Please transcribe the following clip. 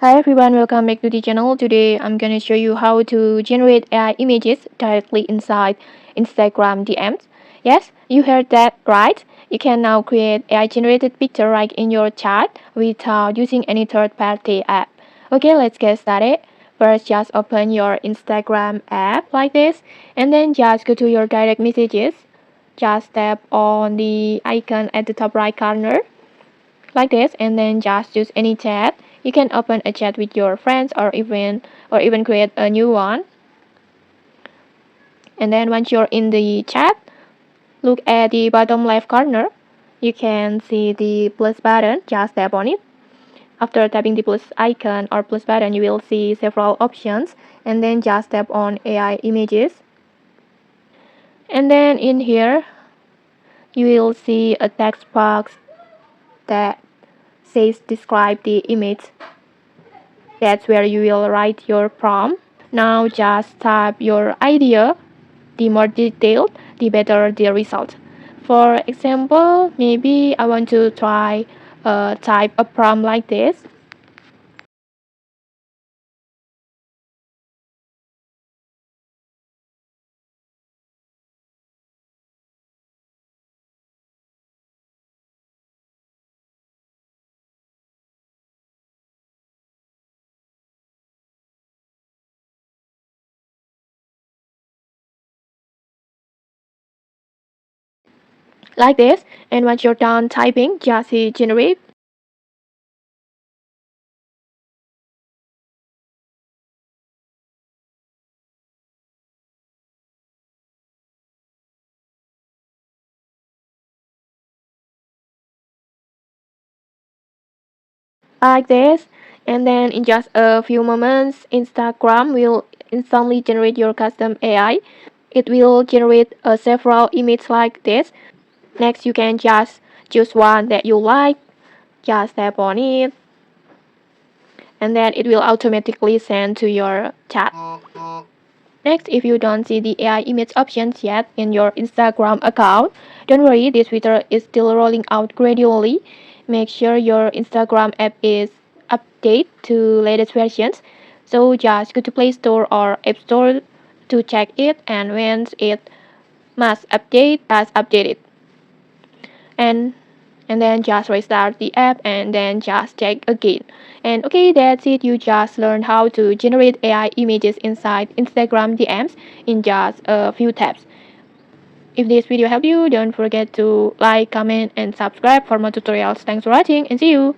Hi everyone, welcome back to the channel. Today I'm gonna show you how to generate AI images directly inside Instagram DMs. Yes, you heard that right. You can now create AI generated picture right in your chat without using any third-party app. Okay, let's get started. First, just open your Instagram app like this, and then just go to your direct messages. Just tap on the icon at the top right corner like this, and then just choose any chat. You can open a chat with your friends or even create a new one. And then once you're in the chat, look at the bottom left corner. You can see the plus button. Just tap on it. After tapping the plus icon or plus button, you will see several options, and then just tap on AI images. And then in here, you will see a text box that says describe the image. That's where you will write your prompt. Now just type your idea. The more detailed, the better the result. For example, maybe I want to try type a prompt like this. Like this, and once you're done typing, just hit generate. Like this, and then in just a few moments, Instagram will instantly generate your custom AI. It will generate several images like this. Next, you can just choose one that you like. Just tap on it, and then it will automatically send to your chat. Next, if you don't see the AI image options yet in your Instagram account, don't worry, this feature is still rolling out gradually. Make sure your Instagram app is updated to latest versions. So just go to Play Store or App Store to check it, and once it must update, just update it. And then just restart the app and then just check again. And okay, that's it. You just learned how to generate AI images inside Instagram DMs in just a few taps. If this video helped you, don't forget to like, comment, and subscribe for more tutorials. Thanks for watching and see you.